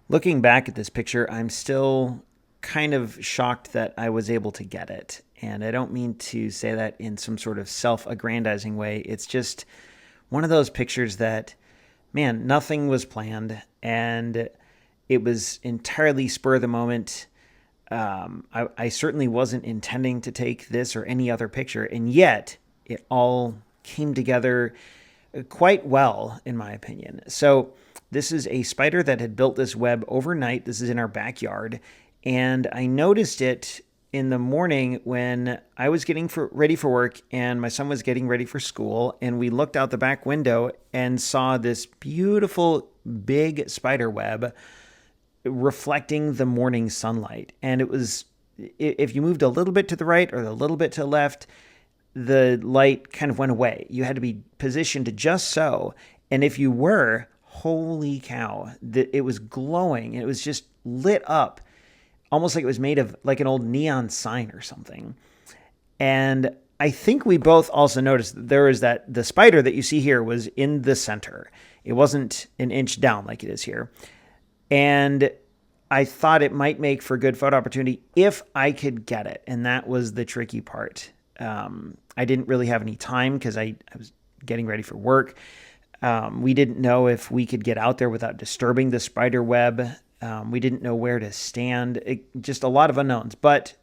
Looking back at this picture, I'm still kind of shocked that I was able to get it. And I don't mean to say that in some sort of self aggrandizing way. It's just one of those pictures that, man, nothing was planned. And it was entirely spur of the moment. I certainly wasn't intending to take this or any other picture. And yet it all came together quite well, in my opinion. So, this is a spider that had built this web overnight. This is in our backyard. And I noticed it in the morning when I was getting ready for work and my son was getting ready for school. And we looked out the back window and saw this beautiful big spider web reflecting the morning sunlight. And it was, if you moved a little bit to the right or a little bit to the left, the light kind of went away. You had to be positioned just so. And if you were, holy cow, it was glowing. It was just lit up, almost like it was made of like an old neon sign or something. And I think we both also noticed that there was that the spider that you see here was in the center. It wasn't an inch down like it is here. And I thought it might make for a good photo opportunity if I could get it. And that was the tricky part. I didn't really have any time because I was getting ready for work. We didn't know if we could get out there without disturbing the spider web. We didn't know where to stand. Just a lot of unknowns, but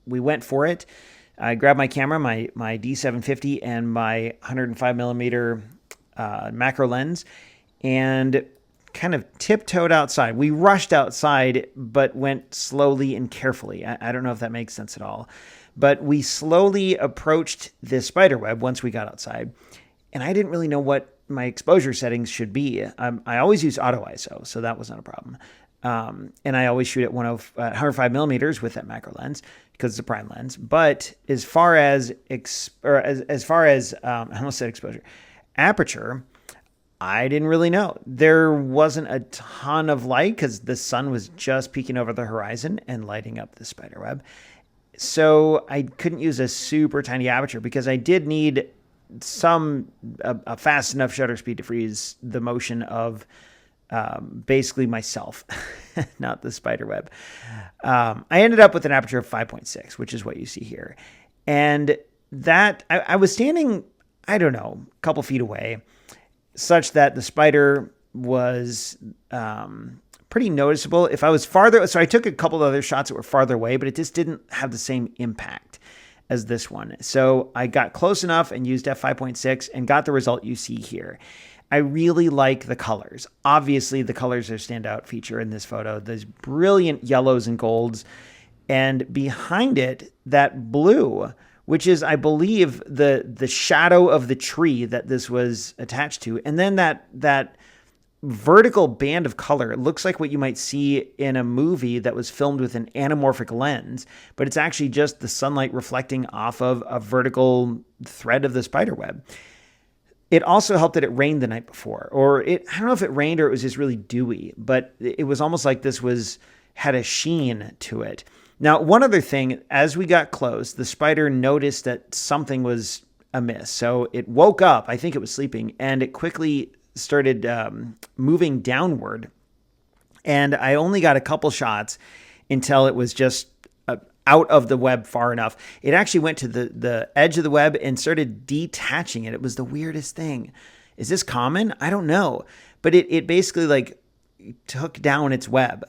we went for it. I grabbed my camera, my D750 and my 105 millimeter macro lens, and kind of tiptoed outside. We rushed outside, but went slowly and carefully. I don't know if that makes sense at all, but we slowly approached this spider web once we got outside, and I didn't really know what my exposure settings should be. I always use auto ISO, so that wasn't a problem. And I always shoot at 105 millimeters with that macro lens because it's a prime lens. But as far as I almost said exposure, aperture, I didn't really know. There wasn't a ton of light because the sun was just peeking over the horizon and lighting up the spider web. So I couldn't use a super tiny aperture because I did need a fast enough shutter speed to freeze the motion of basically myself, not the spider web. I ended up with an aperture of 5.6, which is what you see here. And that I was standing, I don't know, a couple feet away, such that the spider was pretty noticeable. If I was farther, so I took a couple of other shots that were farther away, but it just didn't have the same impact as this one. So I got close enough and used f5.6 and got the result you see here. I really like the colors. Obviously, the colors are a standout feature in this photo. There's brilliant yellows and golds. And behind it, that blue, which is, I believe, the shadow of the tree that this was attached to. And then that vertical band of color. It looks like what you might see in a movie that was filmed with an anamorphic lens, but it's actually just the sunlight reflecting off of a vertical thread of the spider web. It also helped that it rained the night before, I don't know if it rained or it was just really dewy, but it was almost like this had a sheen to it. Now, one other thing, as we got close, the spider noticed that something was amiss. So it woke up, I think it was sleeping, and it quickly started moving downward. And I only got a couple shots until it was just out of the web far enough. It actually went to the edge of the web and started detaching it. It was the weirdest thing. Is this common? I don't know. But it basically like took down its web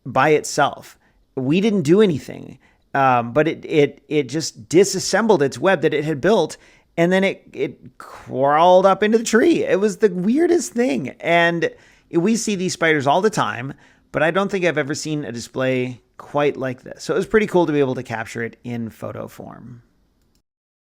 by itself. We didn't do anything. But it just disassembled its web that it had built, and then it crawled up into the tree. It was the weirdest thing. And we see these spiders all the time, but I don't think I've ever seen a display quite like this. So it was pretty cool to be able to capture it in photo form.